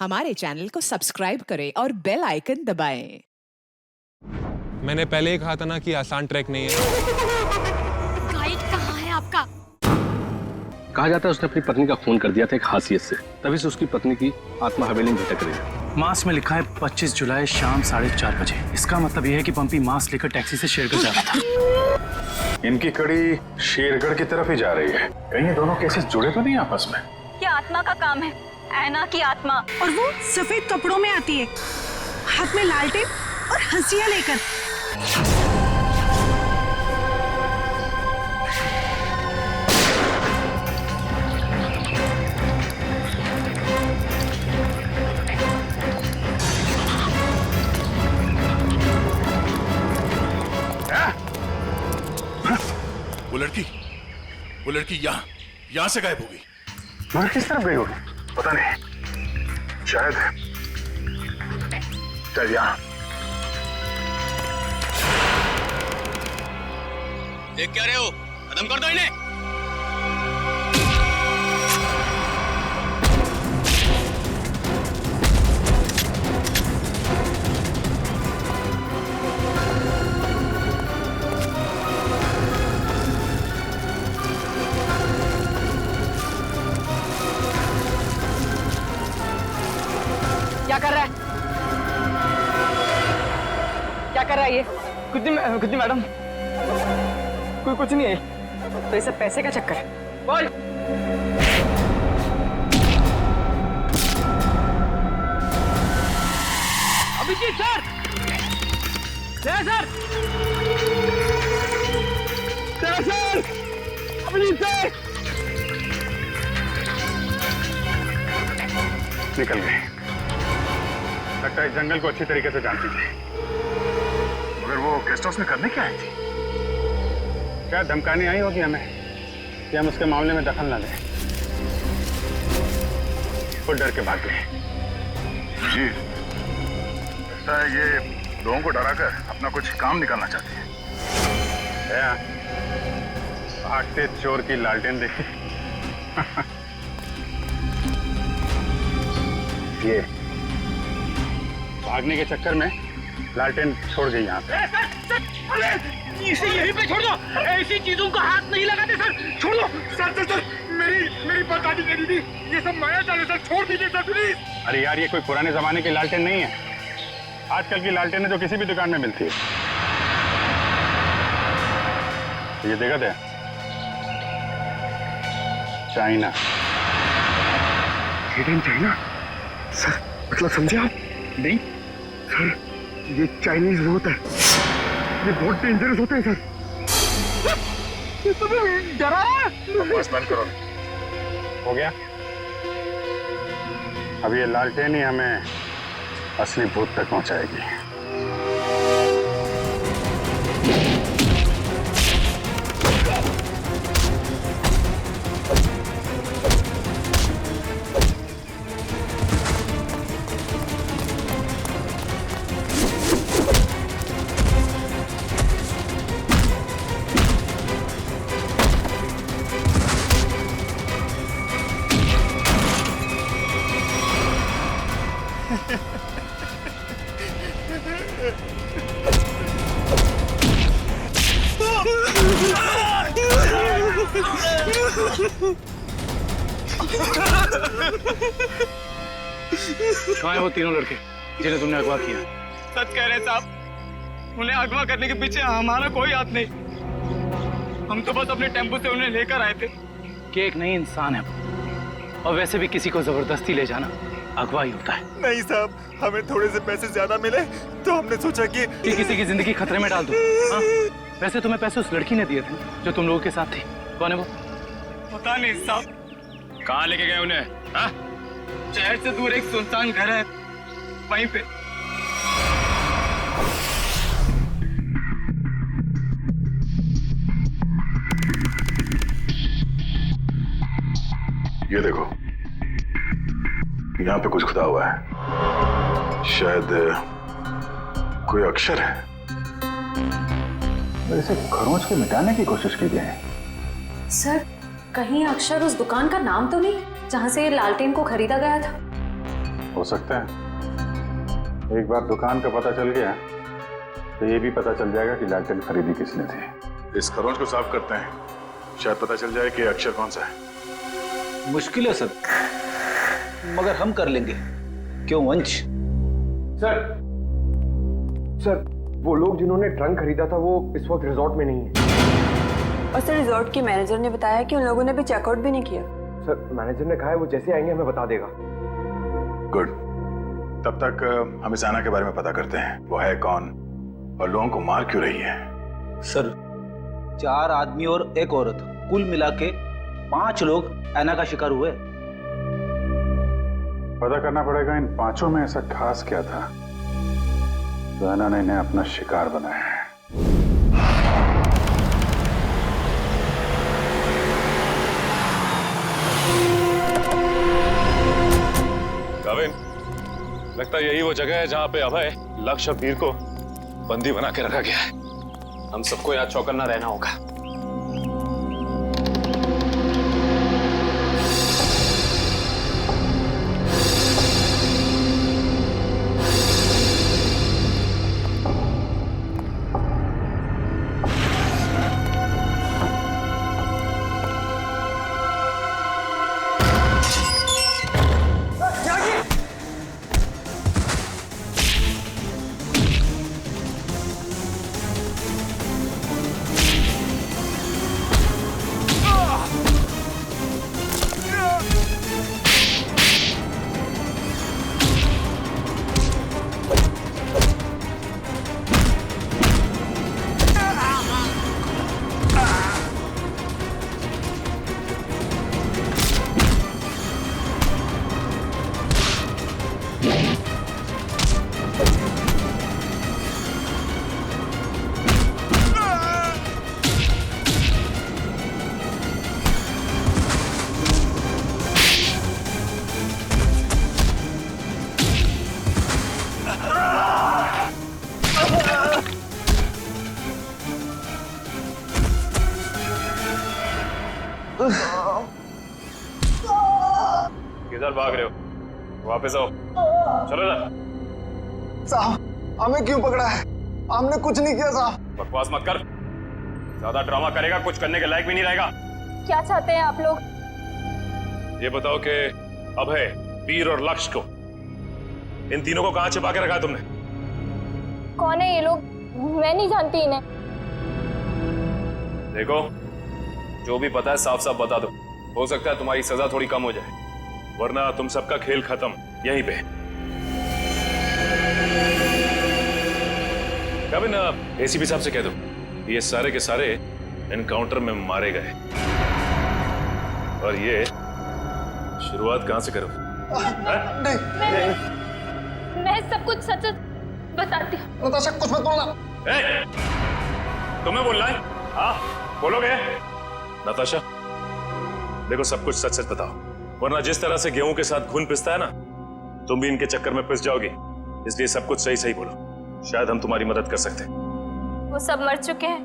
हमारे चैनल को सब्सक्राइब करें और बेल आइकन दबाएं। मैंने पहले ही कहा था ना कि आसान ट्रैक नहीं है। गाइड कहाँ है आपका? कहा जाता है उसने अपनी पत्नी का खून कर दिया था एक हासियत से, तभी से उसकी पत्नी की आत्मा हवेली में भटक रही है। मास में लिखा है 25 जुलाई शाम 4:30 बजे। इसका मतलब यह है कि पंपी मास लेकर टैक्सी से शेरगढ़ जा रहा था। इनकी कड़ी शेरगढ़ की तरफ ही जा रही है। कहीं ये दोनों केसेस जुड़े तो नहीं आपस में? ये आत्मा का काम है, ऐना की आत्मा। और वो सफेद कपड़ों में आती है, हाथ में लालटेन और हंसिया लेकर। वो लड़की यहाँ से गायब हो गई। मगर किस तरफ गई होगी पता नहीं। शायद यहाँ। देख क्या रहे हो? खत्म कर दो इन्हें। क्या कर रहा है? क्या कर रहा है ये? कुछ नहीं मैडम, कोई कुछ नहीं है। तो ये सब पैसे का चक्कर है। बोल। Abhijit sir, sir, Abhijit sir निकल गए। लगता है जंगल को अच्छी तरीके से जानती थी। मगर वो गेस्ट हाउस में करने क्या आई थी? क्या धमकाने आई होगी हमें कि हम उसके मामले में दखल ना लें। वो डर के भाग गए। जी, लगता है ये लोगों को डराकर अपना कुछ काम निकालना चाहती है। भागते चोर की लालटेन देखी। ये भागने के चक्कर में लालटेन छोड़ गई यहाँ पे। इसे यहीं पे छोड़ दो, ऐसी चीजों को हाथ नहीं लगाते सर, छोड़ दो। सर, मेरी बर्बादी करी थी, ये सब माया जाल है सर, छोड़ दीजिए सर प्लीज। अरे यार, ये कोई पुराने जमाने की लालटेन नहीं है। आजकल की लालटेन जो किसी भी दुकान में मिलती है। ये देखा था, चाइना। चाइना सर, मतलब समझे आप? नहीं सर, ये चाइनीज होता है, ये बहुत डेंजरस होते हैं सर। ये तो डरा है। बस बंद करो। हो गया? अब ये लालटेन ही हमें असली भूत तक पहुंचाएगी। कहाँ है वो तीनों लड़के जिन्हें तुमने अगवा किया? सच कह रहे साहब, उन्हें अगवा करने के पीछे हमारा कोई हाथ नहीं। हम तो बस अपने टेम्पो से उन्हें लेकर आए थे। कि एक नई इंसान है और वैसे भी किसी को जबरदस्ती ले जाना अगवा ही होता है। नहीं साहब, हमें थोड़े से पैसे ज्यादा मिले तो हमने सोचा कि किसी की जिंदगी खतरे में डाल दो। हाँ? वैसे तुम्हें पैसे उस लड़की ने दिए थे जो तुम लोगों के साथ थी। कौन है वो? पता नहीं साहब। कहाँ लेके गए उन्हें? हाँ? शहर से दूर एक सुनसान घर है, वहीं पे। ये देखो, यहाँ पे कुछ खुदा हुआ है। शायद कोई अक्षर है। इसे खरोंच के मिटाने की कोशिश की गई है। सर, कहीं अक्षर उस दुकान का नाम तो नहीं जहाँ से ये लालटेन को खरीदा गया था? हो सकता है एक बार दुकान का पता चल गया तो ये भी पता चल जाएगा कि लालटेन खरीदी किसने थी। इस खरोंच को साफ करते हैं, शायद पता चल जाए कि अक्षर कौन सा है। मुश्किल है सर, मगर हम कर लेंगे। क्यों वंश? सर वो लोग जिन्होंने ट्रंक खरीदा था वो इस वक्त रिजॉर्ट में नहीं है। और सर रिजॉर्ट के मैनेजर ने बताया कि उन लोगों ने अभी चेकआउट भी नहीं किया। सर मैनेजर ने कहा है वो जैसे आएंगे हमें बता देगा। गुड, तब तक हम इस आना के बारे में पता करते हैं, वो है कौन और लोगों को मार क्यों रही है। सर 4 आदमी और एक औरत, कुल मिला के 5 लोग ऐना का शिकार हुए। पता करना पड़ेगा इन 5 में ऐसा खास क्या था तो ऐना ने इन्हें अपना शिकार बनाया है। गाविन, लगता है यही वो जगह है जहां पे अभय लक्ष्य और वीर को बंदी बना के रखा गया है। हम सबको यहाँ चौकन्ना रहना होगा। किधर भाग रहे हो? वापस आओ, चलो ना। साहब हमें क्यों पकड़ा है? हमने कुछ नहीं किया साहब। बकवास मत कर, ज्यादा ड्रामा करेगा कुछ करने के लायक भी नहीं रहेगा। क्या चाहते हैं आप लोग? ये बताओ कि अभय, वीर और लक्ष्य को, इन तीनों को कहां छिपा के रखा तुमने? कौन है ये लोग? मैं नहीं जानती इन्हें। देखो, जो भी पता है साफ साफ बता दो, हो सकता है तुम्हारी सजा थोड़ी कम हो जाए, वरना तुम सबका खेल खत्म यहीं पे। कभी ना एसीपी साहब से कह दो ये सारे के सारे एनकाउंटर में मारे गए, और ये शुरुआत कहां से करो? मैं सब कुछ सच बताती हूँ। नताशा कुछ मत बोलना। तुम्हें बोलना है? हाँ बोलोगे? नताशा देखो, सब कुछ सच सच बताओ, वरना जिस तरह से गेहूं के साथ खून पिसता है ना, तुम भी इनके चक्कर में पिस जाओगी। इसलिए सब कुछ सही सही बोलो, शायद हम तुम्हारी मदद कर सकते हैं। वो सब मर चुके हैं,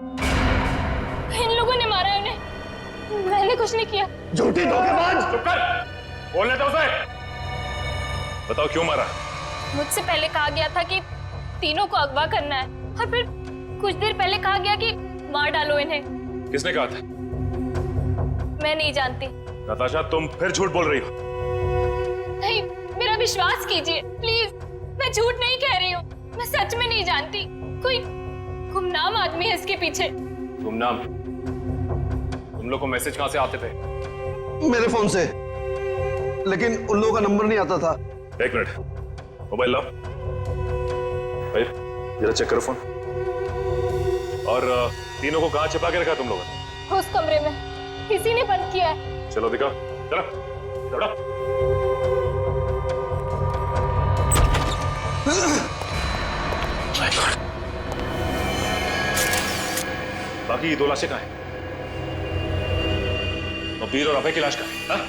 इन लोगों ने मारा है उन्हें, मैंने कुछ नहीं किया। झूठी धोखेबाज! चुप कर, बोलने दो उसे। बताओ क्यों मारा? मुझसे पहले कहा गया था कि तीनों को अगवा करना है, और फिर कुछ देर पहले कहा गया कि मार डालो इन्हें। किसने कहा था? मैं नहीं जानती। नताशा तुम फिर झूठ बोल रही हो। नहीं, मेरा विश्वास कीजिए प्लीज, मैं झूठ नहीं कह रही हूँ, मैं सच में नहीं जानती। कोई गुमनाम आदमी है इसके पीछे। गुमनाम? तुम लोग को मैसेज कहां से आते थे? मेरे फोन से, लेकिन उन लोगों का नंबर नहीं आता था। एक मिनट, मोबाइल लाओ भाई, जरा चेक करो फोन। और तीनों को कहां छिपा के रखा तुम लोगों ने? उस कमरे में, किसी ने बंद किया है। चलो दिखाओ, चलो चलो। बाकी 2 लाशें कहां हैं? और वीर और अभय की लाश कहां है?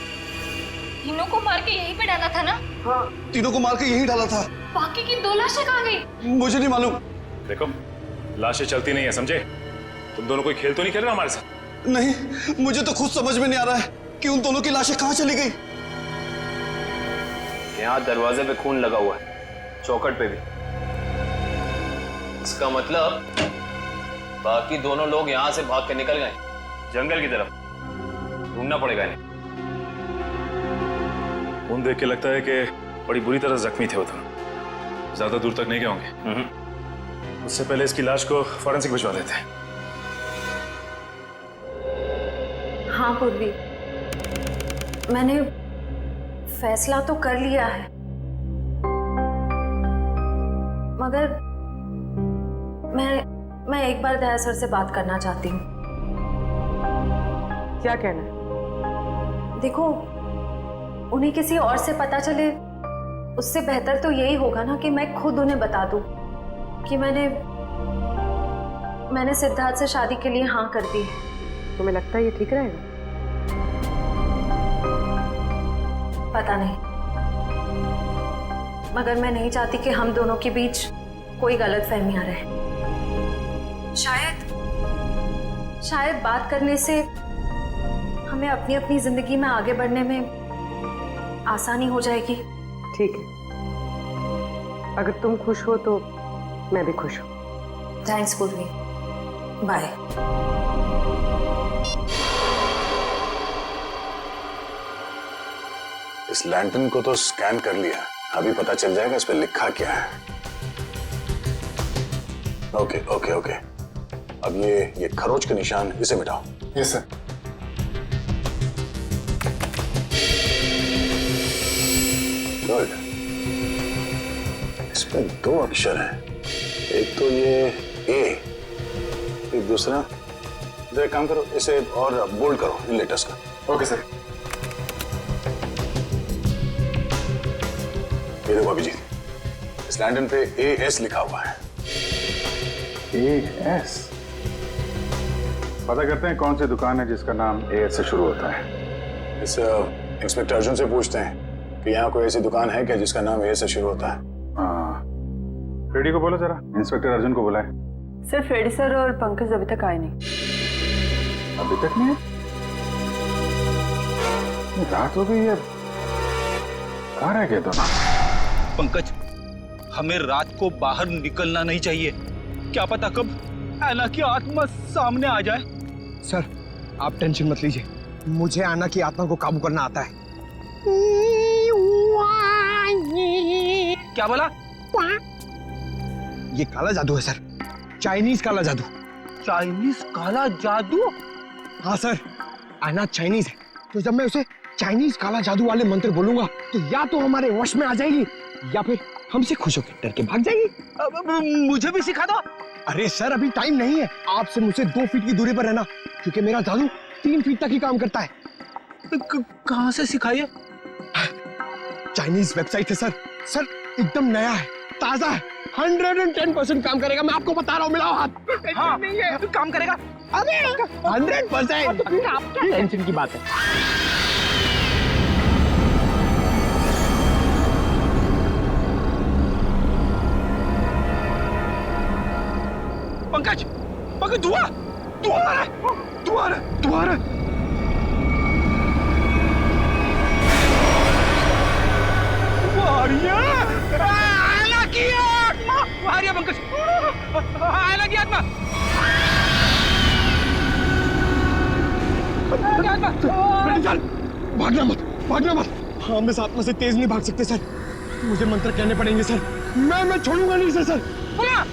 तीनों को मार के यहीं पे डाला था ना? हाँ, तीनों को मार के यहीं डाला था। बाकी की 2 लाशें कहां गई? मुझे नहीं मालूम। देखो, लाशें चलती नहीं है, समझे? तुम दोनों कोई खेल तो नहीं खेल रहे हमारे साथ? नहीं, मुझे तो खुद समझ में नहीं आ रहा है कि उन दोनों की लाशें कहां चली गई। यहाँ दरवाजे पे खून लगा हुआ है, चौखट पे भी। इसका मतलब बाकी दोनों लोग यहाँ से भाग के निकल गए जंगल की तरफ। ढूंढना पड़ेगा इन्हें। खून देख के लगता है कि बड़ी बुरी तरह जख्मी थे वो दोनों। ज्यादा दूर तक नहीं गए होंगे। उससे पहले इसकी लाश को फॉरेंसिक भिजवा देते हैं। हाँ पूर्वी, मैंने फैसला तो कर लिया है, मगर मैं एक बार दया सर से बात करना चाहती हूँ। क्या कहना है? देखो, उन्हें किसी और से पता चले उससे बेहतर तो यही होगा ना कि मैं खुद उन्हें बता दूं कि मैंने सिद्धार्थ से शादी के लिए हाँ कर दी है। तुम्हें लगता है ये ठीक रहेगा? पता नहीं, मगर मैं नहीं चाहती कि हम दोनों के बीच कोई गलतफहमियां रहे। शायद बात करने से हमें अपनी अपनी जिंदगी में आगे बढ़ने में आसानी हो जाएगी। ठीक है, अगर तुम खुश हो तो मैं भी खुश हूँ। थैंक्स पूर्वी, बाय। इस लैंटर्न को तो स्कैन कर लिया, अभी पता चल जाएगा इस पे लिखा क्या है। ओके ओके ओके, अब ये खरोच के निशान, इसे मिटाओ। Yes sir. गुड, इसमें 2 अक्षर हैं, एक तो ये ए, एक दूसरा। तो एक काम करो, इसे और बोल्ड करो इन लेटर्स का। Okay sir. ये देखो अभिजीत, इस लैंटर्न पे AS लिखा हुआ है। AS? पता करते हैं कौन सी दुकान है जिसका नाम AS से शुरू होता है। इस इंस्पेक्टर अर्जुन से पूछते हैं कि यहाँ कोई ऐसी दुकान है क्या जिसका नाम AS से शुरू होता है। हाँ, फ्रेडी को बोलो जरा, इंस्पेक्टर अर्जुन को बुलाए। सर, फ्रेडी सर और पंकज अभी तक आए नहीं। अभी तक नहीं? रात हो गई है, कहाँ रह गए दोनों? पंकज, हमें रात को बाहर निकलना नहीं चाहिए। क्या पता कब ऐना की आत्मा सामने आ जाए। सर, आप टेंशन मत लीजिए, मुझे ऐना की आत्मा को काबू करना आता है। क्या बोला? ये काला जादू है सर, चाइनीज काला जादू। चाइनीज काला जादू? हाँ सर, ऐना चाइनीज है, तो जब मैं उसे चाइनीज काला जादू वाले मंत्र बोलूंगा तो या तो हमारे वश में आ जाएगी या फिर हमसे खुश होकर डर के भाग जाएगी। मुझे भी सिखा दो। अरे सर, अभी टाइम नहीं है, आपसे मुझसे 2 फीट की दूरी पर रहना, क्योंकि मेरा जादू 3 फीट तक ही काम करता है। कहाँ से सिखाइए? चाइनीज वेबसाइट है सर। सर, एकदम नया है, ताजा है, 110% काम करेगा, मैं आपको बता रहा हूँ। मिलाओ हाथ। हाँ, नहीं है, काम करेगा। अरे 100%। टेंशन की बात है। पंकज, पंकज, धुआं आ रहा है, धुआं आ रहा है। ऐना की आत्मा आ रही है पंकज, ऐना की आत्मा। भागना मत। हम इस आत्मा से तेज नहीं भाग सकते सर, मुझे मंत्र कहने पड़ेंगे सर। मैं छोड़ूंगा नहीं सर। बोला।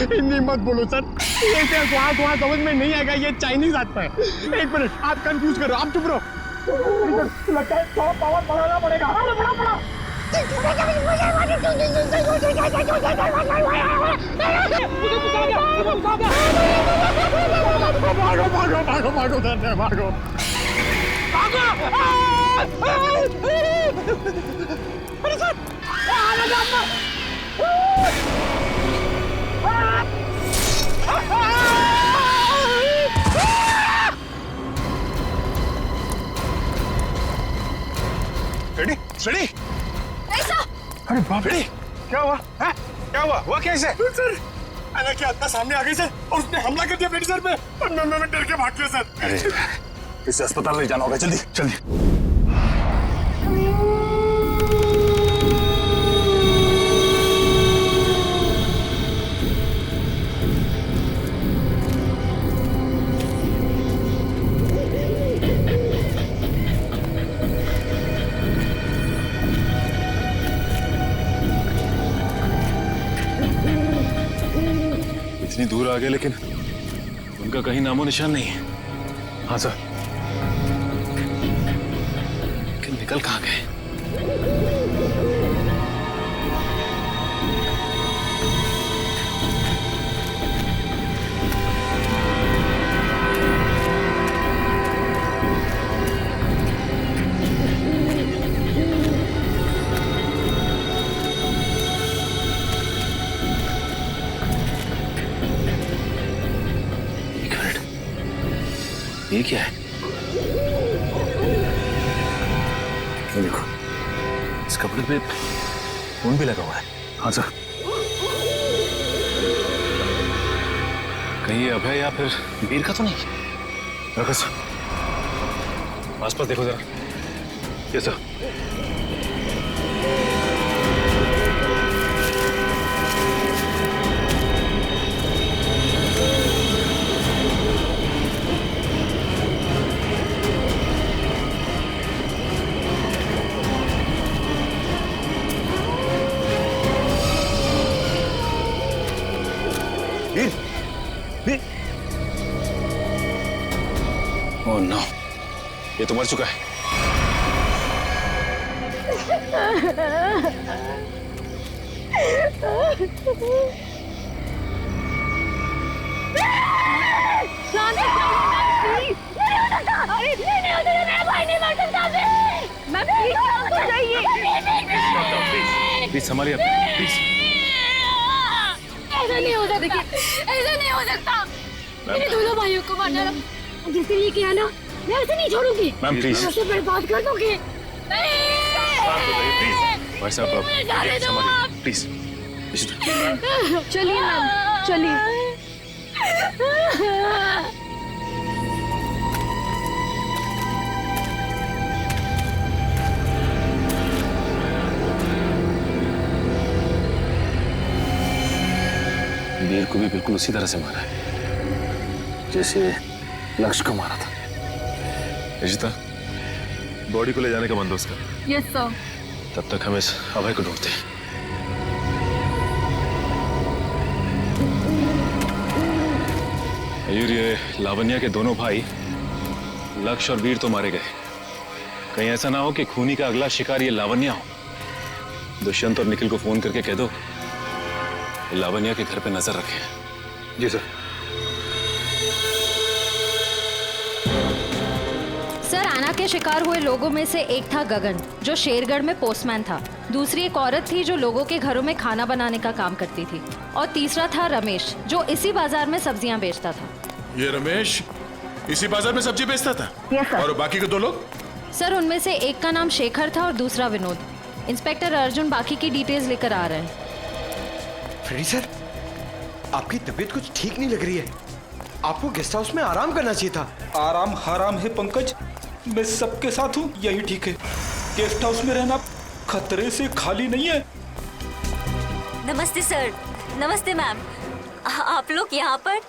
हिंदी मत बोलो सर, ये वहाँ समझ में नहीं आएगा, ये चाइनीज आत्मा है। 1 मिनट, आप कंफ्यूज करो, आप चुप रहो। लगता है थोड़ा पावर बढ़ाना पड़ेगा। भागो। अरे सर, रेडी? ऐसा अरे बाप रे, क्या हुआ? क्या हुआ कैसे? सर अना की आत्मा सामने आ गई सर, और उसने हमला कर दिया बेटी सर पे, और मैं डर के भाग गया सर। अरे इसे अस्पताल ले जाना होगा, जल्दी जल्दी। इतनी दूर आ गए लेकिन उनका कहीं नामो निशान नहीं है। हाँ सर। लेकिन निकल कहाँ गए? ये क्या है? ये देखो, इस कपड़े पे खून भी लगा हुआ है। हाँ सर। कहीं ये अभय या फिर वीर का तो नहीं? रखो सर। आसपास देखो जरा। ये सर। ओह नो, ये तो मर चुका है। प्लीज संभालिए, प्लीज। ऐसा नहीं हो सकता, ऐसा नहीं हो सकता। मेरे दोनों भाइयों को मार डाला, जिसने ये किया ना, मैं उसे नहीं छोड़ूंगी। मैम प्लीज, मैं उसे बर्बाद कर दूंगी। भाई साहब आप संभालिए, प्लीज। चलिए मैम, चलिए। वीर को भी बिल्कुल उसी तरह से मारा है जैसे लक्ष्य को मारा था। रिजिता, बॉडी को ले जाने का बंदोबस्त कर। Yes sir. तब तक हम इस अभय को ढूंढते हैं। मयूर, ये लावण्या के दोनों भाई लक्ष्य और वीर तो मारे गए। कहीं ऐसा ना हो कि खूनी का अगला शिकार ये लावण्या हो। दुष्यंत और निखिल को फोन करके कह दो लावण्या के घर पे नजर रखें। जी सर। सर, आना के शिकार हुए लोगों में से एक था गगन, जो शेरगढ़ में पोस्टमैन था। दूसरी एक औरत थी जो लोगों के घरों में खाना बनाने का काम करती थी। और तीसरा था रमेश, जो इसी बाजार में सब्जियां बेचता था। ये रमेश इसी बाजार में सब्जी बेचता था? Yes sir. और बाकी के दो लोग? सर, उनमें से एक का नाम शेखर था और दूसरा विनोद। इंस्पेक्टर अर्जुन बाकी की डिटेल्स लेकर आ रहे हैं। फ्रेडी सर, आपकी तबीयत कुछ ठीक नहीं लग रही है। आपको गेस्ट हाउस में आराम करना चाहिए था। आराम हराम है पंकज, मैं सबके साथ हूँ, यही ठीक है। गेस्ट हाउस में रहना खतरे से खाली नहीं है। नमस्ते सर। नमस्ते मैम। आप लोग यहाँ पर?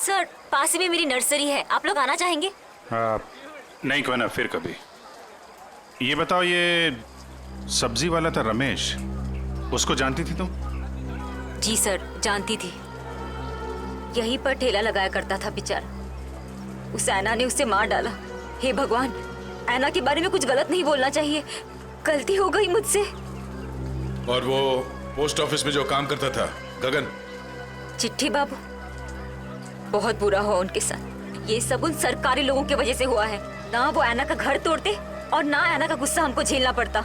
सर, पास ही में मेरी नर्सरी है, आप लोग आना चाहेंगे? नहीं, क्यों ना, फिर कभी। ये बताओ, ये सब्जी वाला था रमेश, उसको जानती थी तुम? जी सर, जानती थी। यहीं पर ठेला लगाया करता था बेचारा। उस ऐना ने उसे मार डाला। हे भगवान, ऐना के बारे में कुछ गलत नहीं बोलना चाहिए, गलती हो गई मुझसे। और वो पोस्ट ऑफिस में जो काम करता था गगन? चिट्ठी बाबू, बहुत बुरा हुआ उनके साथ। ये सब उन सरकारी लोगों की वजह से हुआ है। ना वो ऐना का घर तोड़ते और ना ऐना का गुस्सा हमको झेलना पड़ता।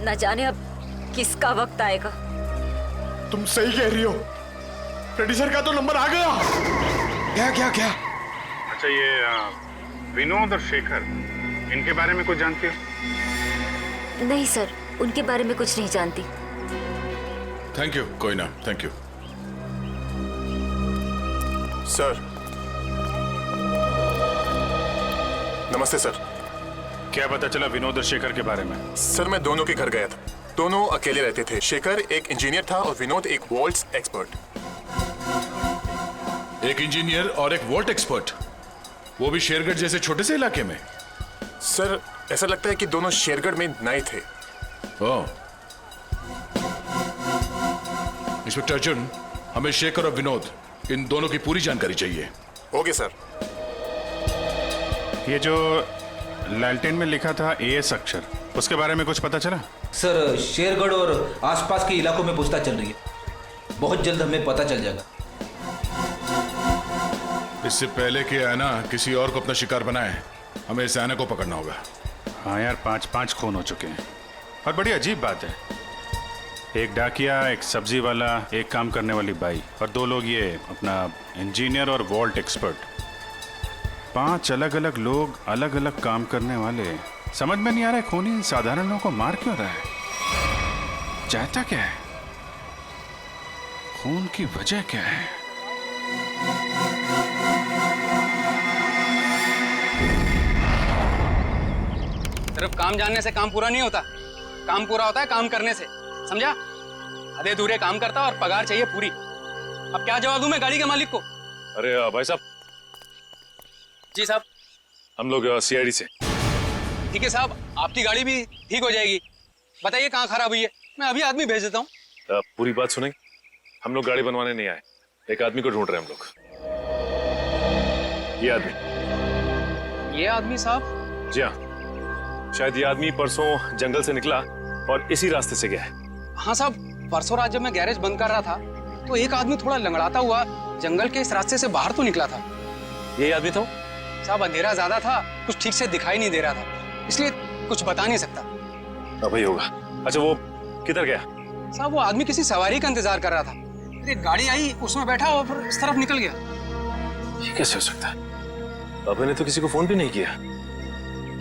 न जाने अब किसका वक्त आएगा। तुम सही कह रही हो। फ्रेडी सर का तो नंबर आ गया। क्या क्या क्या? अच्छा, ये विनोद और शेखर, इनके बारे में कुछ जानती हो? नहीं सर, उनके बारे में कुछ नहीं जानती। थैंक यू, कोई ना, थैंक यू। सर, नमस्ते सर। क्या पता चला विनोद और शेखर के बारे में? सर, मैं दोनों के घर गया था। दोनों अकेले रहते थे। शेखर एक इंजीनियर था और विनोद एक वॉल्ट्स एक्सपर्ट। एक इंजीनियर और एक वॉल्ट एक्सपर्ट, वो भी शेरगढ़ जैसे छोटे से इलाके में? सर, ऐसा लगता है कि दोनों शेरगढ़ में नए थे। ओह। इंस्पेक्टर अर्जुन, हमें शेखर और विनोद इन दोनों की पूरी जानकारी चाहिए। Okay sir. ये जो लालटेन में लिखा था एएस अक्षर, उसके बारे में कुछ पता चला? सर, शेरगढ़ और आसपास के इलाकों में पूछताछ चल रही है। बहुत जल्द हमें पता चल जाएगा। इससे पहले कि ऐना किसी और को अपना शिकार बनाए, हमें इस ऐना को पकड़ना होगा। हाँ यार, 5 खून हो चुके हैं। और बड़ी अजीब बात है, एक डाकिया, एक सब्जी वाला, एक काम करने वाली बाई और 2 लोग ये अपना इंजीनियर और वॉल्ट एक्सपर्ट। 5 अलग अलग लोग, अलग अलग काम करने वाले। समझ में नहीं आ रहा है खूनी साधारण लोगों को मार क्यों रहा है? चाहता क्या है? खून की वजह क्या है? सिर्फ काम जानने से काम पूरा नहीं होता। काम पूरा होता है काम करने से, समझा? आधे अधूरे काम करता और पगार चाहिए पूरी। अब क्या जवाब दूं मैं गाड़ी के मालिक को? अरे भाई साहब। जी साहब। हम लोग सीआईडी से। ठीक है साहब, आपकी गाड़ी भी ठीक हो जाएगी। बताइए कहाँ खराब हुई है, मैं अभी आदमी भेज देता हूँ। पूरी बात सुनेंगे? हम लोग गाड़ी बनवाने नहीं आए, एक आदमी को ढूंढ रहे हैं हम लोग। ये आदमी साहब? जी हाँ, शायद ये आदमी परसों जंगल से निकला और इसी रास्ते से गया है। हाँ साहब, परसों रात जब मैं गैरेज बंद कर रहा था तो एक आदमी थोड़ा लंगड़ाता हुआ जंगल के इस रास्ते से बाहर तो निकला था। यही आदमी था? साहब, अंधेरा ज्यादा था, कुछ ठीक से दिखाई नहीं दे रहा था, इसलिए कुछ बता नहीं सकता। अब ही होगा। अच्छा, वो किधर गया? साहब, वो आदमी किसी सवारी का इंतजार कर रहा था। एक गाड़ी आई, उसमें बैठा और फिर इस तरफ निकल गया। ये कैसे हो सकता है? अबे ने तो किसी को फोन भी नहीं किया,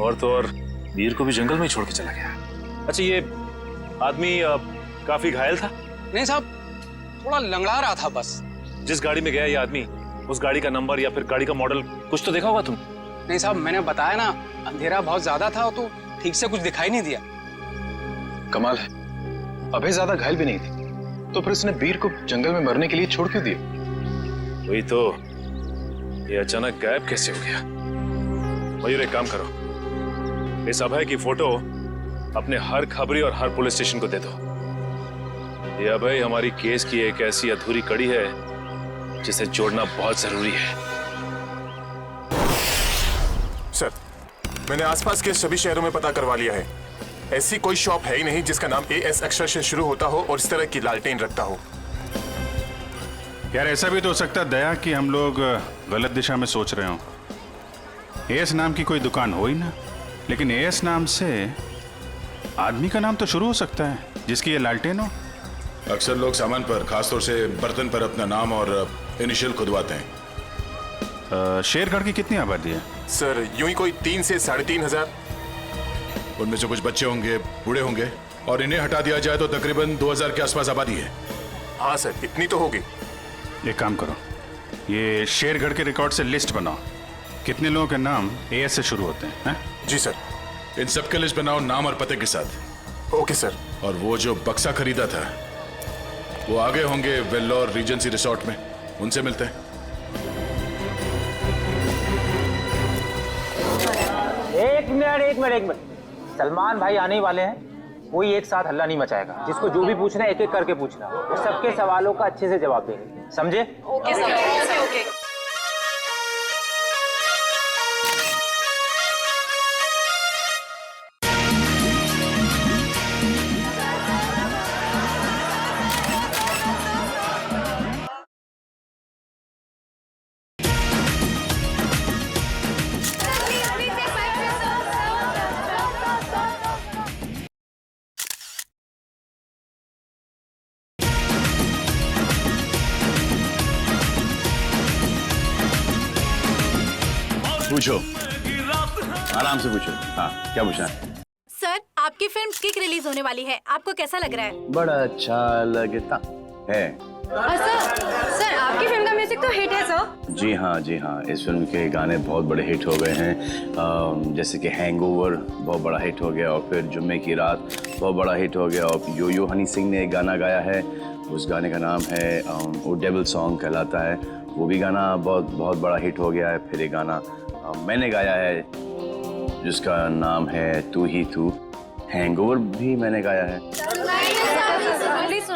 और तो और वीर को भी जंगल में ही छोड़ के चला गया। अच्छा, ये आदमी काफी घायल था? नहीं साहब, थोड़ा लंगड़ा रहा था बस। जिस गाड़ी में गया ये आदमी, उस गाड़ी का नंबर या फिर गाड़ी का मॉडल कुछ तो देखा होगा तुम? नहीं साहब, मैंने बताया ना, अंधेरा बहुत ज्यादा था तो ठीक से कुछ दिखाई नहीं दिया। कमाल है, अभय ज्यादा घायल भी नहीं थी, तो फिर इसने वीर को जंगल में मरने के लिए छोड़ क्यों दिया? वही तो, ये अचानक गायब कैसे हो गया? मयूर, एक काम करो, इस अभय की फोटो अपने हर खबरी और हर पुलिस स्टेशन को दे दो। ये अभय हमारी केस की एक ऐसी अधूरी कड़ी है जिसे जोड़ना बहुत जरूरी है। सर, मैंने आसपास के सभी शहरों में पता करवा लिया है। ऐसी कोई शॉप है ही नहीं जिसका नाम एएस अक्षर से शुरू होता हो और इस तरह की लालटेन रखता हो। यार, ऐसा भी तो हो सकता है दया कि हम लोग गलत दिशा में सोच रहे हो। एएस नाम की कोई दुकान हो ही ना, लेकिन एएस नाम से आदमी का नाम तो शुरू हो सकता है जिसकी ये लालटेन हो। अक्सर लोग सामान पर, खासतौर से बर्तन पर अपना नाम और इनिशियल खुदवाते हैं। शेरगढ़ की कितनी आबादी है? सर, यूं ही कोई 3 से 3.5 हजार। उनमें से कुछ बच्चे होंगे, बूढ़े होंगे, और इन्हें हटा दिया जाए तो तकरीबन 2000 के आसपास आबादी है। हाँ सर, इतनी तो होगी। एक काम करो, ये शेरगढ़ के रिकॉर्ड से लिस्ट बनाओ, कितने लोगों के नाम एएस से शुरू होते हैं? जी सर। इन सबके लिस्ट बनाओ, नाम और पते के साथ। Okay sir. और वो जो बक्सा खरीदा था, वो आगे होंगे वेल्लोर रीजेंसी रिसोर्ट में, उनसे मिलते हैं। एक मिनट। सलमान भाई आने वाले हैं, कोई एक साथ हल्ला नहीं मचाएगा। जिसको जो भी पूछना है एक एक करके पूछना, वो सबके सवालों का अच्छे से जवाब देंगे, समझे? Okay sir, okay. पूछो, आराम से पूछो। हाँ, क्या पूछना है? सर, आपकी फिल्म किक रिलीज होने वाली है, आपको कैसा लग रहा है? बड़ा अच्छा लगता है। सर आपकी फिल्म का म्यूजिक तो हिट है सर। जी हाँ, इस फिल्म के गाने बहुत बड़े हिट हो गए हैं। जैसे कि हैंगओवर बहुत बड़ा हिट हो गया, और फिर जुम्मे की रात बहुत बड़ा हिट हो गया, और यो यो हनी सिंह ने एक गाना गाया है, उस गाने का नाम है वो डेविल सॉन्ग कहलाता है, वो भी गाना बहुत बड़ा हिट हो गया है। फिर एक गाना मैंने गाया है जिसका नाम है तू ही तू, हैंगओवर भी मैंने गाया है।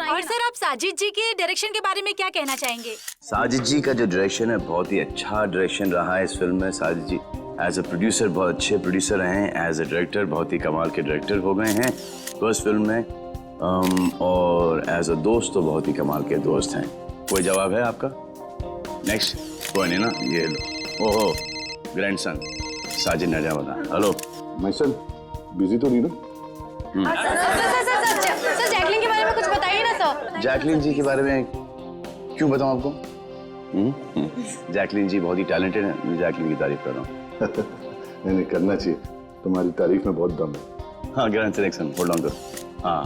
और सर आप साजिद जी के डायरेक्शन के बारे में क्या कहना चाहेंगे? साजिद जी का जो डायरेक्शन है बहुत ही अच्छा डायरेक्शन रहा है इस फिल्म में। साजिद जी एज अ प्रोड्यूसर बहुत अच्छे प्रोड्यूसर हैं, एज अ डायरेक्टर बहुत ही कमाल के डायरेक्टर हो गए हैं फर्स्ट फिल्म में, और एज अ दोस्त तो बहुत ही कमाल के दोस्त हैं। कोई जवाब है आपका? नेक्स्ट कोई नहीं ना, ये लो। ओहो ग्रैंडसन साजिद नजावदा। हेलो माय सन, बिजी तो नहीं ना? सर जैकलिन के बारे में कुछ बताइए ना सर। जैकलिन जी के बारे में क्यों बताऊं आपको? जैकलिन जी बहुत ही टैलेंटेड है, मैं जैकलिन की तारीफ कर रहा हूँ। नहीं करना चाहिए, तुम्हारी तारीफ में बहुत दम है। हाँ ग्रैंडसन होल्ड ऑन करो। हाँ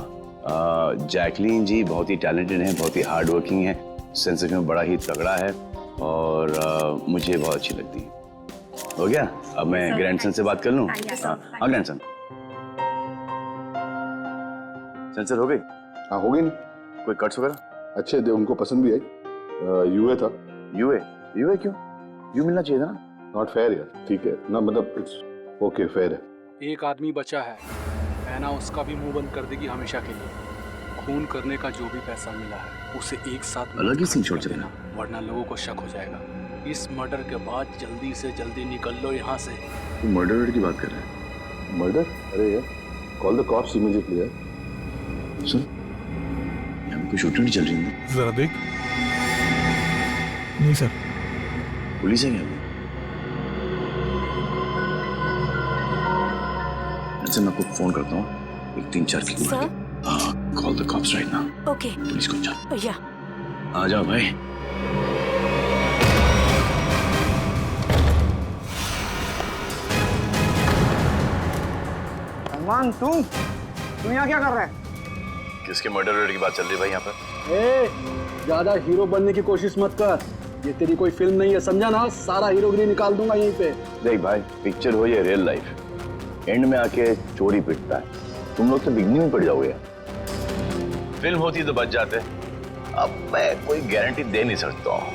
जैकलिन जी बहुत ही टैलेंटेड हैं, बहुत ही हार्ड वर्किंग है, सेंस ऑफ ह्यूमर बड़ा ही तगड़ा है, और मुझे बहुत अच्छी लगती है। हो गया, अब मैं ग्रैंडसन से बात कर लूँ? हाँ ग्रैंडसन सेंसर हो गई? हाँ हो गई नहीं? कोई कट्स वगैरह? अच्छे थे, उनको पसंद भी आई। यूए था। यूए क्यों? यू मिलना चाहिए था ना। नॉट फेयर यार। ठीक है ना, मतलब इट्स ओके, फेयर है। एक आदमी बचा है, ऐना उसका भी मुंह बंद कर देगी हमेशा के लिए। खून करने का जो भी पैसा मिला है उसे एक साथ अलग ही सीन छोड़ देना, वरना लोगों को शक हो जाएगा। इस मर्डर के बाद जल्दी से जल्दी निकल लो यहाँ से। तू मर्डर की बात कर रहा है? मर्डर? अरे यार कॉल द कॉप्स इमीडिएटली यार। सुन, यहाँ कोई शूटिंग नहीं चल रही है? जरा देख। नहीं सर। पुलिस है क्या? अच्छा मैं आपको फोन करता हूँ, एक 3-4 की बुला के। हाँ call the cops right now. Okay. Police को जा। या आ जाओ भाई। सलमान तुम यहाँ क्या कर रहा है? किसके मर्डर की बात चल रही है भाई यहाँ पर? ज्यादा हीरो बनने की कोशिश मत कर, ये तेरी कोई फिल्म नहीं है, समझा ना? सारा हीरोगिरी निकाल दूंगा यहीं पे। देख भाई, पिक्चर हो या रियल लाइफ, एंड में आके चोरी पिटता है, तुम लोग तो बिगनी में पड़ जाओगे। फिल्म होती तो बच जाते, अब मैं कोई गारंटी दे नहीं सकता हूँ।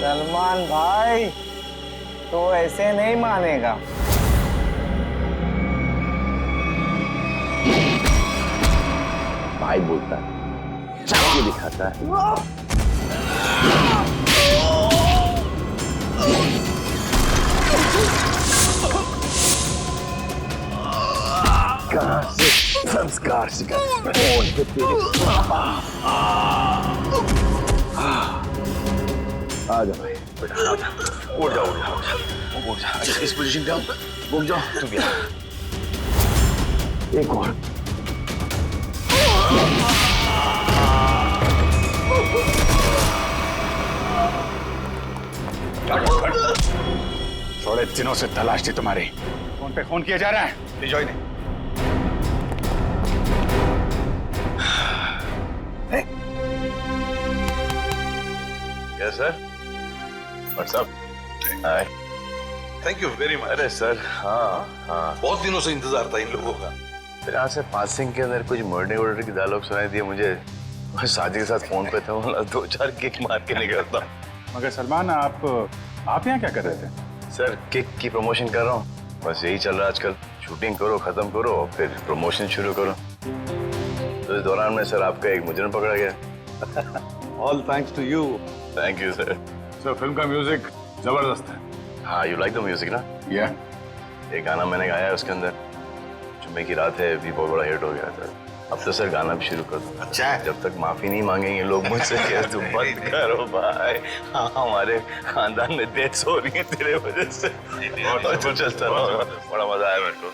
सलमान भाई तो ऐसे नहीं मानेगा। भाई बोलता है, चाकू दिखाता है। कहाँ से संस्कार सीखा? कौन पे तेरे पापा? आ जा भाई, उठ जा। इस पोजीशन पे आओ, घूम जाओ, तुम भी आओ। एक और। थोड़े दिनों से तलाश थी तुम्हारी, फोन पे फोन किया जा रहा है। विजय ने yes sir, what's up? Hi, thank you very much. अरे सर हाँ, बहुत दिनों से इंतजार था इन लोगों का। फिर यहाँ से पासिंग के अंदर कुछ मर्डर की डायलॉग सुनाई दिए मुझे, मैं साजिद के साथ फोन पे था, बोला 2-4 किक मार के निकलता। मगर सलमान आप यहाँ क्या कर रहे थे? सर किक की प्रमोशन कर रहा हूँ, बस यही चल रहा है आजकल। शूटिंग करो, खत्म करो, और फिर प्रमोशन शुरू करो। तो इस दौरान में सर आपका एक मुजरिम पकड़ा गया। All thanks to you. Thank you sir. Sir film का म्यूजिक जबरदस्त है। हाँ यू लाइक द म्यूजिक ना? या एक गाना मैंने गाया है उसके अंदर, जुम्मे की रात है, भी बहुत बड़ा हिट हो गया सर। अब तो सर गाना भी शुरू कर दो। अच्छा है। जब तक माफी नहीं मांगेंगे लोग मुझसे, कह तुम बंद करो भाई। हाँ हमारे खानदान में डेथ्स हो रही है तेरे वजह से। और चलता रहो, बड़ा मजा आया मेरे को।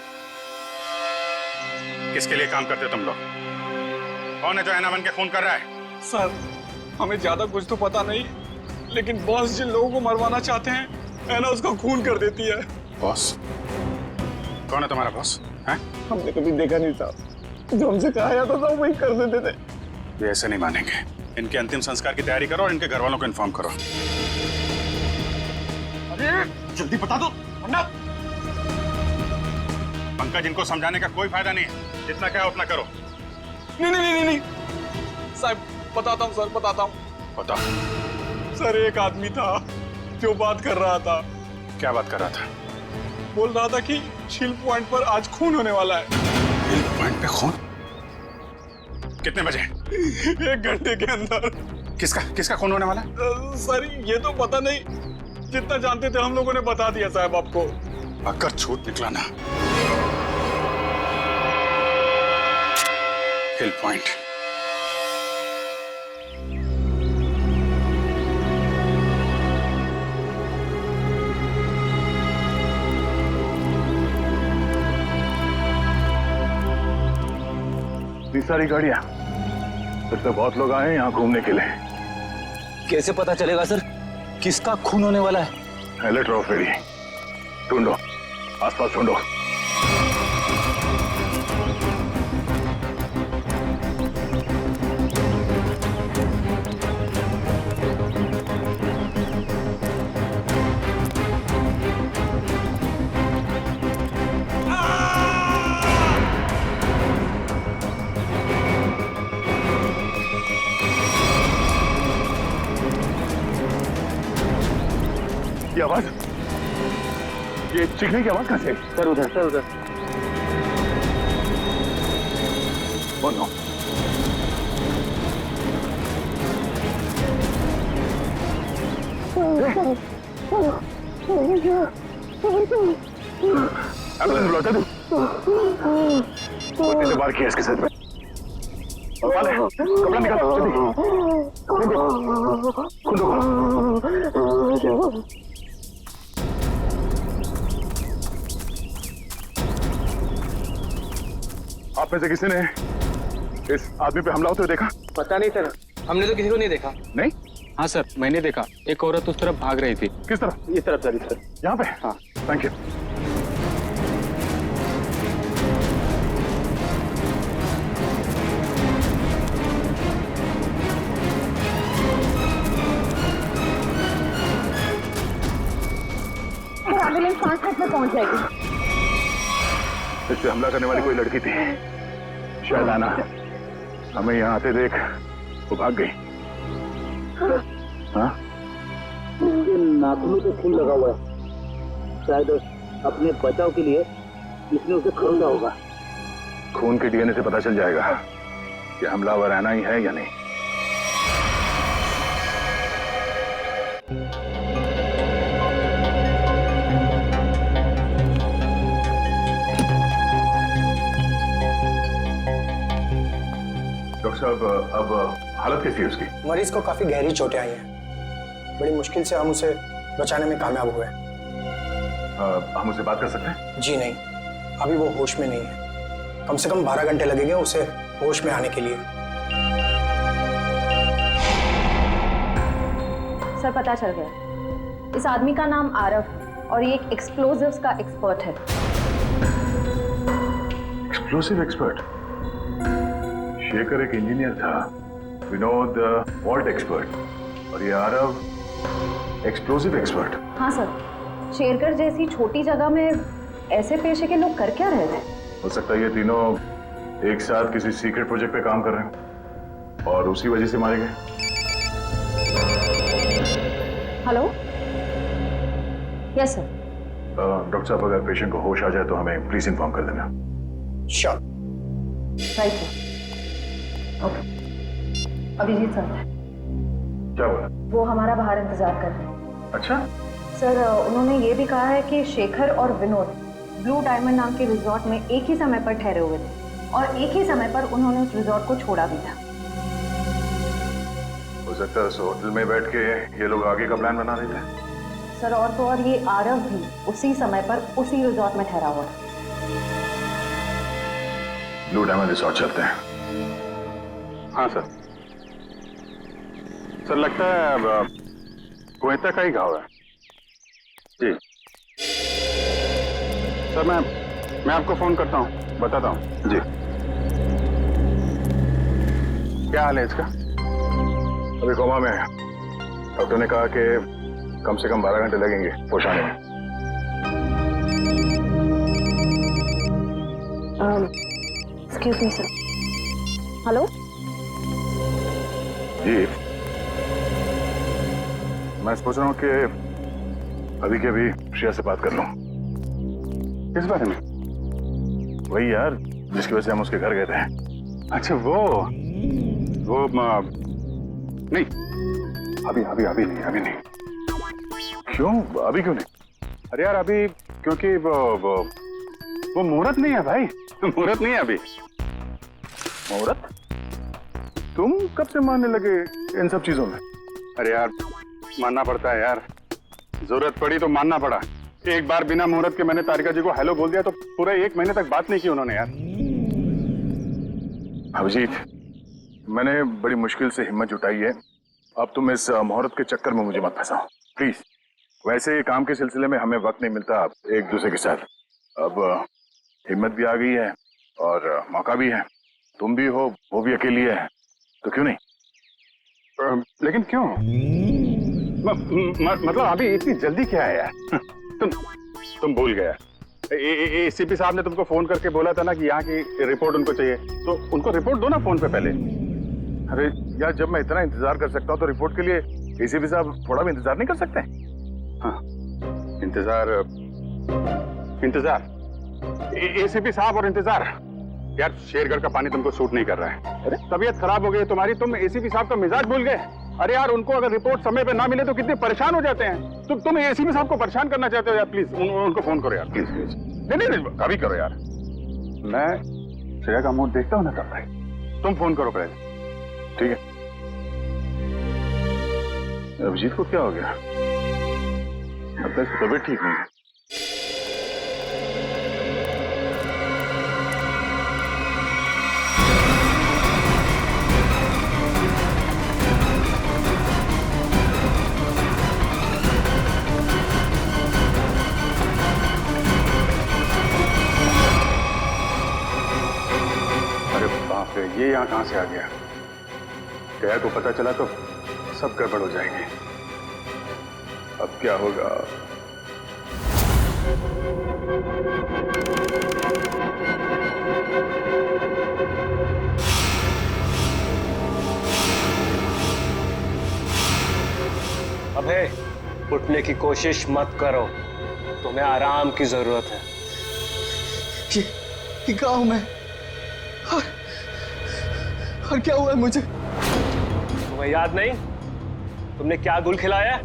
किसके लिए काम करते हो तुम लोग? कौन है जो ऐना बन के फोन कर रहा है? सर हमें ज्यादा कुछ तो पता नहीं, लेकिन बॉस जिन लोगों को मरवाना चाहते हैं, ऐना उसका खून कर देती है। बॉस कौन है तुम्हारा बॉस? हैं? हमने कभी देखा नहीं साहब, जो हमसे कहा जाता था वही कर देते थे। ये ऐसे नहीं मानेंगे। इनके अंतिम संस्कार की तैयारी करो और इनके घर वालों को इन्फॉर्म करो। अरे जल्दी बता दो वरना। पंकज, इनको समझाने का कोई फायदा नहीं है, जितना क्या उतना करो। नहीं साहब, बताता हूँ सर, बताता हूँ। बता। सर एक आदमी था जो बात कर रहा था। क्या बात कर रहा था? बोल रहा था कि शिल पॉइंट पर आज खून होने वाला है। शिल पॉइंट पे खून? कितने बजे? 1 घंटे के अंदर। किसका खून होने वाला है? सर ये तो पता नहीं, जितना जानते थे हम लोगों ने बता दिया साहब आपको। अगर झूठ निकला ना, हिल पॉइंट। इतनी सारी गाड़ियां, फिर तो बहुत लोग आए हैं यहाँ घूमने के लिए। कैसे पता चलेगा सर किसका खून होने वाला है? अलर्ट रहो फेरी, ढूंढो, आसपास ढूंढो। ये आवाज, ये चीखने की आवाज कहाँ से? सर उधर। Oh no. एम्बुलेंस बुलाता तू। कितने से बार किया इसके सर पे? कपड़ा निकाल, खून दो। आप में से किसी ने इस आदमी पे हमला होते हुए देखा? पता नहीं सर, हमने तो किसी को नहीं देखा। नहीं? हाँ सर, मैंने देखा। एक औरत उस तरफ भाग रही थी। किस तरफ? इस तरफ सर, इस तरफ। यहाँ पे? हाँ। Thank you. एम्बुलेंस 5 मिनट में पहुंच जाएगी। इस पे हमला करने वाली कोई लड़की थी, शायद आना। हमें यहाँ आते देख वो भाग गई। हाँ? नाखूनों पे खून लगा हुआ है, शायद अपने बचाव के लिए इसने उसे खरीदा होगा। खून के डीएनए से पता चल जाएगा कि हमलावर आना ही है या नहीं। डॉक्टर साहब, अब हालत कैसी है उसकी? मरीज को काफी गहरी चोटें आई हैं। बड़ी मुश्किल से हम उसे बचाने में कामयाब हुए। हम उससे बात कर सकते हैं? जी नहीं, अभी वो होश में नहीं है। कम से कम 12 घंटे लगेंगे उसे होश में आने के लिए। सर पता चल गया, इस आदमी का नाम आरव और ये एक एक्सप्लोजिव्स का एक्सपर्ट है। Explosive expert? शेखर एक इंजीनियर था, विनोद वॉल्ट एक्सपर्ट, और ये आरव एक्सप्लोसिव एक्सपर्ट। हाँ सर, शेरगढ़ जैसी छोटी जगह में ऐसे पेशे के लोग कर क्या रहे थे? हो सकता है ये तीनों एक साथ किसी सीक्रेट प्रोजेक्ट पे काम कर रहे हैं और उसी वजह से मारे गए। Hello, yes sir. डॉक्टर साहब, अगर पेशेंट को होश आ जाए तो हमें प्लीज इन्फॉर्म कर देना। Sure. Right sir. Okay. Abhijit sir. क्या बोला? वो हमारा बाहर इंतजार कर रहे हैं। अच्छा सर, उन्होंने ये भी कहा है कि शेखर और विनोद ब्लू डायमंड नाम के रिजॉर्ट में एक ही समय पर ठहरे हुए थे और एक ही समय पर उन्होंने उस रिजॉर्ट को छोड़ा भी था। हो सकता है उस होटल में बैठ के ये लोग आगे का प्लान बना रहे थे। सर और तो और ये आरव भी उसी समय पर उसी रिजॉर्ट में ठहरा हुआ था। ब्लू डायमंड रिजॉर्ट चलते हैं। हाँ सर। सर लगता है गोयता का ही घाव है। जी सर, मैं मैं आपको फोन करता हूँ, बताता हूँ जी। क्या हाल है इसका? अभी कोमा में है। डॉक्टर ने कहा कि कम से कम 12 घंटे लगेंगे होश आने में। Excuse me sir. हेलो जी, मैं सोच रहा हूँ कि अभी के अभी श्रेया से बात कर लूँ। किस बारे में? वही यार जिसकी वजह से हम उसके घर गए थे। अच्छा वो नहीं, अभी नहीं। क्यों? अभी क्यों नहीं? अरे यार अभी क्योंकि वो मुहूर्त नहीं है भाई, मुहूर्त नहीं है अभी। मुहूर्त? तुम कब से मानने लगे इन सब चीजों में? अरे यार मानना पड़ता है यार, जरूरत पड़ी तो मानना पड़ा। एक बार बिना मुहूर्त के मैंने तारिका जी को हेलो बोल दिया तो पूरे 1 महीने तक बात नहीं की उन्होंने यार। अभिजीत, मैंने बड़ी मुश्किल से हिम्मत जुटाई है, अब तुम इस मुहूर्त के चक्कर में मुझे मत फंसाओ प्लीज। वैसे काम के सिलसिले में हमें वक्त नहीं मिलता एक दूसरे के साथ। अब हिम्मत भी आ गई है और मौका भी है, तुम भी हो, वो भी अकेली है, तो क्यों नहीं? लेकिन क्यों? मतलब अभी इतनी जल्दी क्या है यार? तुम भूल गया। एसीपी साहब ने तुमको फोन करके बोला था ना कि यहाँ की रिपोर्ट उनको चाहिए, तो उनको रिपोर्ट दो ना फोन पे पहले। अरे यार जब मैं इतना इंतजार कर सकता हूँ तो रिपोर्ट के लिए एसीपी साहब थोड़ा भी इंतजार नहीं कर सकते? हाँ, इंतजार एसीपी साहब और इंतजार। यार शेरगढ़ का पानी तुमको सूट नहीं कर रहा है। अरे तबीयत खराब हो गई तुम्हारी, तुम एसीपी साहब का मिजाज भूल गए। अरे यार उनको अगर रिपोर्ट समय पे ना मिले तो कितने परेशान हो जाते हैं। तुम एसीपी साहब को परेशान करना चाहते हो यार? प्लीज उनको फोन करो यार, प्लीज। नहीं अभी करो यार, मैं श्रेया का मुंह देखता हूँ ना तब भाई। तुम फोन करो पहले, ठीक है? अभिजीत को क्या हो गया? अब तक इसकी तबीयत ठीक नहीं है। ये यहाँ कहां से आ गया? दया को पता चला तो सब गड़बड़ हो जाएगी। अब क्या होगा? अबे उठने की कोशिश मत करो, तुम्हें आराम की जरूरत है। ये कहाँ हूं मैं? और क्या हुआ है मुझे? तुम्हें याद नहीं तुमने क्या गुल खिलाया?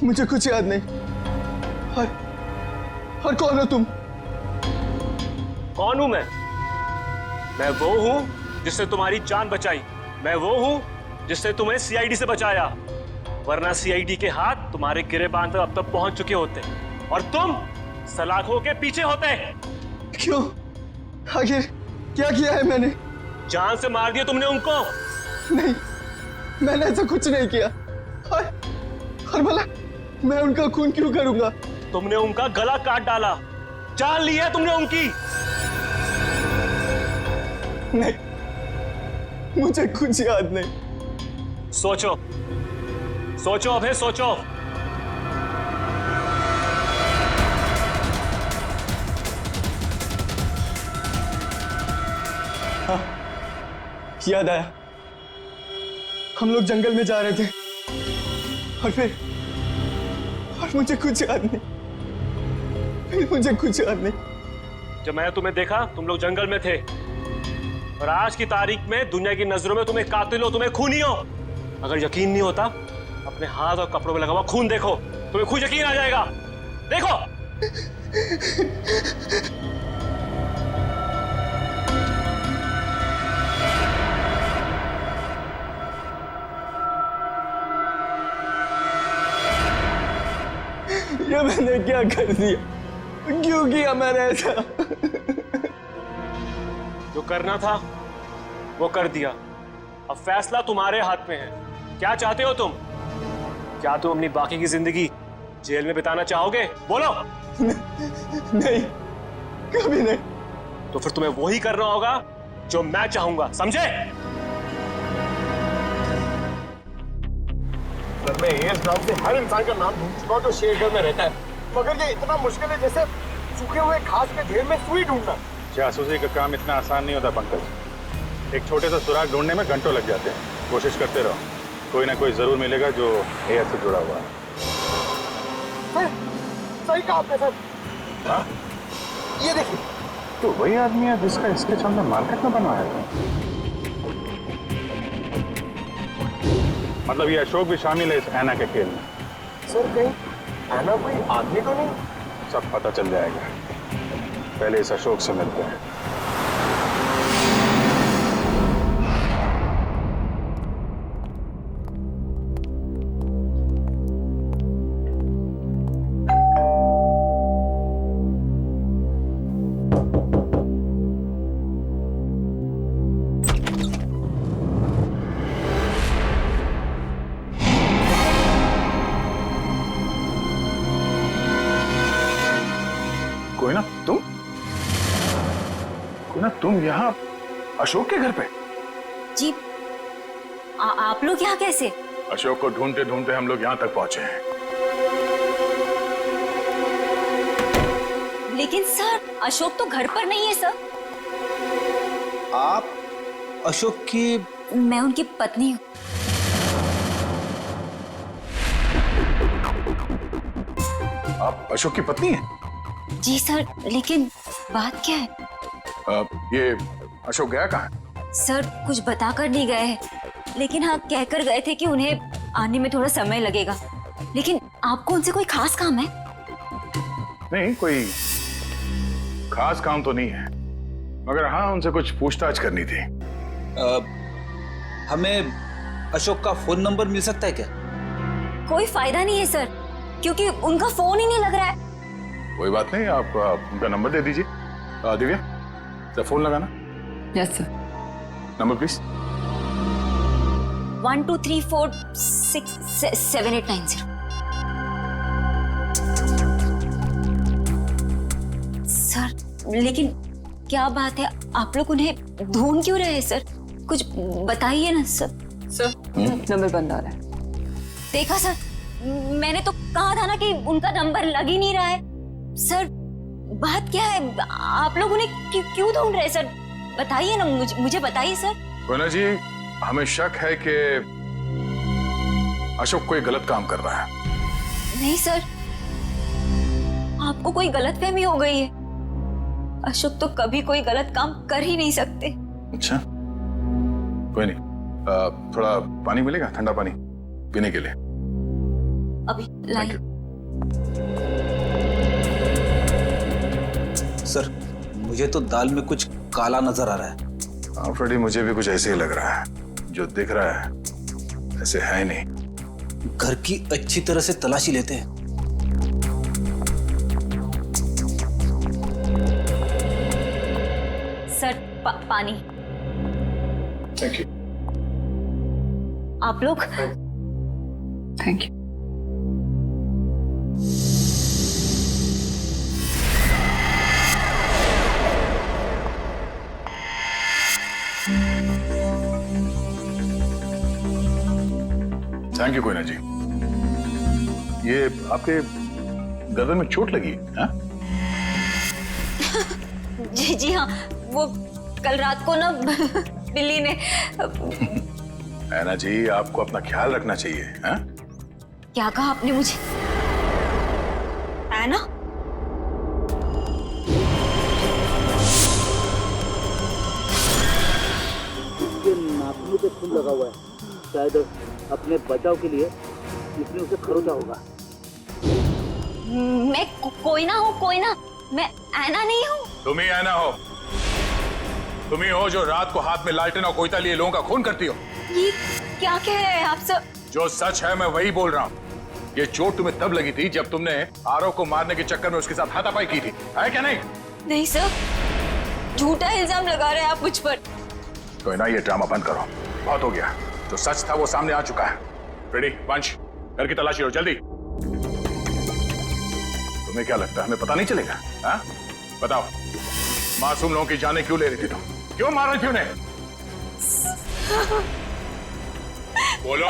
मुझे कुछ याद नहीं। और कौन हो तुम? कौन हूं मैं? मैं वो हूं जिसने तुम्हारी जान बचाई। मैं वो हूं जिसने तुम्हें सीआईडी से बचाया, वरना सीआईडी के हाथ तुम्हारे गिरेबान तक अब तक पहुंच चुके होते और तुम सलाखों के पीछे होते। क्यों? आखिर क्या किया है मैंने? जान से मार दिया तुमने उनको। नहीं, मैंने ऐसा कुछ नहीं किया। और भला मैं उनका खून क्यों करूंगा? तुमने उनका गला काट डाला, जान ली है तुमने उनकी। नहीं, मुझे कुछ याद नहीं। सोचो सोचो अभय, सोचो। हाँ, याद आया। हम लोग जंगल में जा रहे थे और मुझे कुछ याद नहीं। फिर मुझे कुछ याद नहीं। जब मैंने तुम्हें देखा तुम लोग जंगल में थे और आज की तारीख में दुनिया की नजरों में तुम्हें कातिल हो, तुम्हें खूनी हो। अगर यकीन नहीं होता अपने हाथ और कपड़ों में लगा हुआ खून देखो, तुम्हें खुद यकीन आ जाएगा। देखो। ये मैंने क्या कर दिया? क्यों किया मैंने ऐसा? जो करना था वो कर दिया, अब फैसला तुम्हारे हाथ में है। क्या चाहते हो तुम? क्या तुम अपनी बाकी की जिंदगी जेल में बिताना चाहोगे? बोलो। नहीं, कभी नहीं। तो फिर तुम्हें वही करना होगा जो मैं चाहूंगा, समझे? सर मैं एस नाम से हर इंसान का नाम ढूंढ चुका हूँ जो शेरगढ़ में रहता है, मगर ये इतना मुश्किल है जैसे सूखे हुए घास के ढेर में सुई ढूंढना। जासूसी का काम इतना आसान नहीं होता पंकज। एक छोटे सा सुराग ढूंढने में घंटों लग जाते हैं। कोशिश करते रहो, कोई ना कोई जरूर मिलेगा जो एएस से जुड़ा हुआ है। सर सही कहा आपने सर। हाँ? ये देखिए, तो वही आदमी है जिसका स्केच हमने मार्केट में बनवाया था। मतलब ये अशोक भी शामिल है इस ऐना के खेल में। सर कहीं ऐना कोई आदमी तो नहीं? सब पता चल जाएगा, पहले इस अशोक से मिलते हैं। तुम यहाँ अशोक के घर पे? जी आप लोग यहाँ कैसे? अशोक को ढूंढते ढूंढते हम लोग यहाँ तक पहुंचे हैं। लेकिन सर अशोक तो घर पर नहीं है सर। आप अशोक की? मैं उनकी पत्नी हूँ। आप अशोक की पत्नी हैं? जी सर, लेकिन बात क्या है? ये अशोक गया कहाँ है? सर कुछ बताकर नहीं गए हैं, लेकिन हाँ कहकर गए थे कि उन्हें आने में थोड़ा समय लगेगा। लेकिन आपको उनसे कोई खास काम है? नहीं, कोई खास काम तो नहीं है, मगर हाँ उनसे कुछ पूछताछ करनी थी। हमें अशोक का फोन नंबर मिल सकता है क्या? कोई फायदा नहीं है सर, क्योंकि उनका फोन ही नहीं लग रहा है। कोई बात नहीं, आप उनका नंबर दे दीजिए। दिव्या जरा फोन लगाना। Yes sir. Number please. 1234667890। Sir लेकिन क्या बात है, आप लोग उन्हें ढूंढ क्यों रहे हैं सर? कुछ बताइए ना सर। सर नंबर बंद आ रहा है। देखा सर, मैंने तो कहा था ना कि उनका नंबर लग ही नहीं रहा है। सर बात क्या है, आप लोग उन्हें क्यों ढूंढ रहे हैं सर? बताइए ना, मुझे बताइए सर। कोयना जी, हमें शक है कि अशोक कोई गलत काम कर रहा है। नहीं सर, आपको कोई गलतफहमी हो गई है। अशोक तो कभी कोई गलत काम कर ही नहीं सकते। अच्छा, कोई नहीं, थोड़ा पानी मिलेगा, ठंडा पानी पीने के लिए? अभी लाइए। सर मुझे तो दाल में कुछ काला नजर आ रहा है। हाँ फ्रेडी, मुझे भी कुछ ऐसे ही लग रहा है। जो दिख रहा है ऐसे है ही नहीं। घर की अच्छी तरह से तलाशी लेते हैं। सर पानी। Thank you. आप लोग? Thank you. Thank you Koyna ji. ये आपके गर्दन में चोट लगी है? जी हाँ, वो कल रात को ना बिल्ली ने। ऐना जी, आपको अपना ख्याल रखना चाहिए। है? क्या कहा आपने मुझे? ऐना? नाखूनों पे खून लगा हुआ है, शायद अपने बचाव के लिए इसने उसे खरोचा होगा। मैं कोई ना हूँ, कोई ना, मैं ऐना नहीं हूँ। तुम ही ऐना हो। तुम ही हो जो रात को हाथ में लालटेन और कोयता लिए लोगों का खून करती हो। ये क्या कह रहे हैं आप सर? जो सच है मैं वही बोल रहा हूँ। ये चोट तुम्हें तब लगी थी जब तुमने आरव को मारने के चक्कर में उसके साथ हाथापाई की थी, है क्या नहीं? नहीं सर, झूठा इल्जाम लगा रहे हैं आप मुझ पर। तो ना ये ड्रामा बंद करो, बहुत हो गया। जो सच था वो सामने आ चुका है। रेडी पंच, घर की तलाशी लो जल्दी। तुम्हें क्या लगता है हमें पता नहीं चलेगा? हाँ? बताओ, मासूम लोगों की जानें क्यों ले रही थी तुम? क्यों मार रही थी उन्हें? बोलो।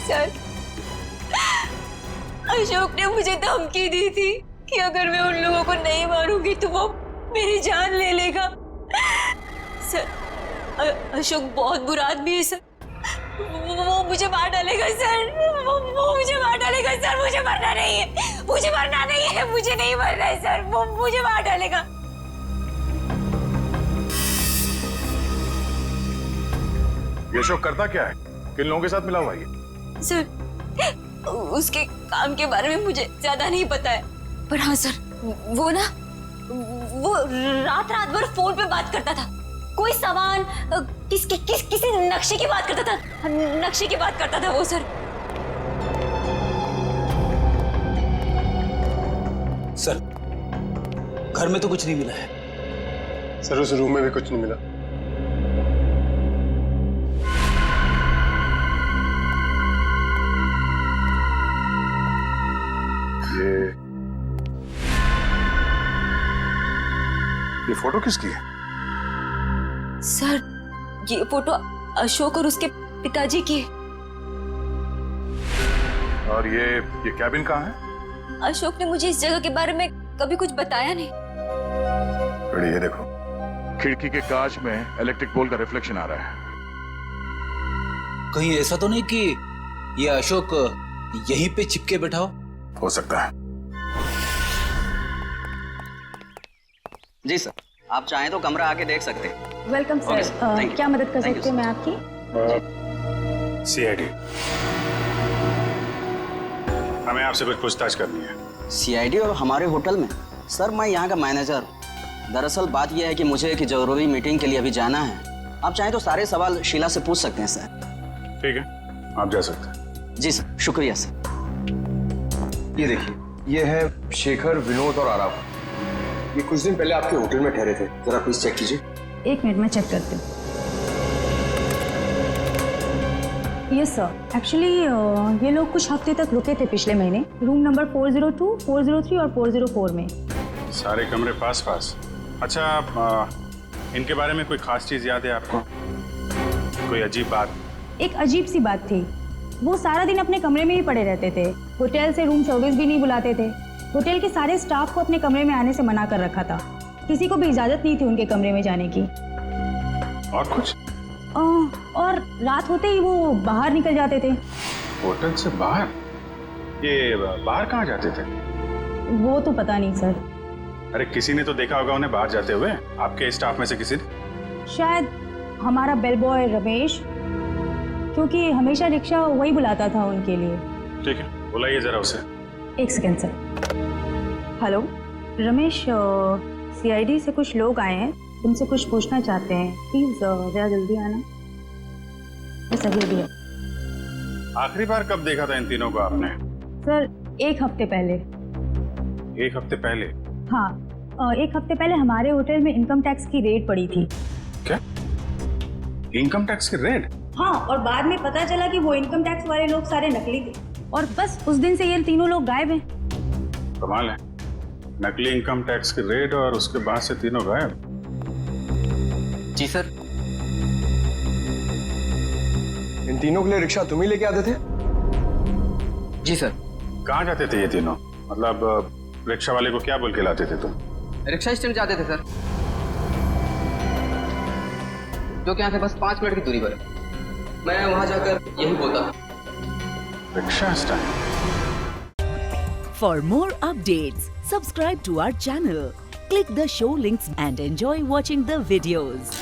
सर, अशोक ने मुझे धमकी दी थी कि अगर मैं उन लोगों को नहीं मारूंगी तो वो मेरी जान ले लेगा। सर, अशोक बहुत बुरा आदमी है सर। वो मुझे मार डालेगा सर। वो मुझे मार डालेगा सर। मुझे मरना नहीं है। मुझे मरना नहीं है। मुझे नहीं मरना है सर। वो मुझे मार डालेगा। ये अशोक करता क्या है? किन लोगों के साथ मिला हुआ है ये? सर, उसके काम के बारे में मुझे ज्यादा नहीं पता है, पर हाँ सर, वो रात भर फोन पे बात करता था। कोई सामान किसी नक्शे की बात करता था। नक्शे की बात करता था वो सर। सर, घर में तो कुछ नहीं मिला है। सर, उस रूम में भी कुछ नहीं मिला। ये फोटो किसकी है? सर, ये फोटो अशोक और उसके पिताजी की है। और ये कैबिन कहाँ है? अशोक ने मुझे इस जगह के बारे में कभी कुछ बताया नहीं। बड़ी, ये देखो, खिड़की के कांच में इलेक्ट्रिक पोल का रिफ्लेक्शन आ रहा है। कहीं ऐसा तो नहीं कि ये अशोक यहीं पे चिपके बैठा हो सकता है। जी सर, आप चाहें तो कमरा आके देख सकते हैं। Welcome sir. क्या मदद कर सकते हैं मैं आपकी? सीआईडी, हमें आपसे कुछ पूछताछ करनी है। सीआईडी और हमारे होटल में? सर, मैं यहाँ का मैनेजर हूँ। दरअसल बात यह है कि मुझे एक जरूरी मीटिंग के लिए अभी जाना है। आप चाहें तो सारे सवाल शीला से पूछ सकते हैं सर। ठीक है, आप जा सकते हैं। जी सर, शुक्रिया सर। ये देखिए, ये है शेखर, विनोद और आराव। ये कुछ दिन पहले आपके होटल में ठहरे थे। जरा प्लीज चेक कीजिए। एक मिनट में चेक करती हूँ। यस सर, एक्चुअली ये लोग कुछ हफ्ते तक रुके थे पिछले महीने, रूम नंबर 402, 403 और 404 में। सारे कमरे पास पास। अच्छा, इनके बारे में कोई खास चीज याद है आपको? कोई अजीब बात? एक अजीब सी बात थी। वो सारा दिन अपने कमरे में ही पड़े रहते थे। होटल से रूम सर्विस भी नहीं बुलाते थे। होटल के सारे स्टाफ को अपने कमरे में आने से मना कर रखा था। किसी को भी इजाजत नहीं थी उनके कमरे में जाने की। और कुछ? और रात होते ही वो बाहर निकल जाते थे। होटल से बाहर? ये बाहर कहाँ जाते थे? वो तो पता नहीं सर। अरे किसी ने तो देखा होगा उन्हें बाहर जाते हुए, आपके स्टाफ में से किसी ने? शायद हमारा बेल बॉय रमेश, क्योंकि हमेशा रिक्शा वही बुलाता था उनके लिए। ठीक है, बुलाइए जरा उसे। एक second sir. Hello Ramesh, CID से कुछ लोग आए हैं, तुमसे कुछ पूछना चाहते हैं। प्लीज जरा जल्दी आना। बस अभी भी है। आखिरी बार कब देखा था इन तीनों को आपने? सर, एक हफ्ते पहले। एक हफ्ते पहले? हाँ, एक हफ्ते पहले हमारे होटल में इनकम टैक्स की रेड पड़ी थी। क्या? इनकम टैक्स की रेड? हाँ, और बाद में पता चला कि वो इनकम टैक्स वाले लोग सारे नकली थे, और बस उस दिन से ये तीनों लोग गायब हैं। कमाल है, नकली इनकम टैक्स की रेड और उसके बाद से तीनों गायब। जी सर। इन तीनों के लिए रिक्शा तुम ही लेके आते थे? जी सर। कहाँ जाते थे ये तीनों? मतलब रिक्शा वाले को क्या बोल के लाते थे तुम? रिक्शा स्टैंड जाते थे सर, जो कि यहाँ से बस 5 मिनट की दूरी पर है। मैं वहां जाकर यही बोलता। Rickshaw stand. For more updates, subscribe to our channel, click the show links and enjoy watching the videos.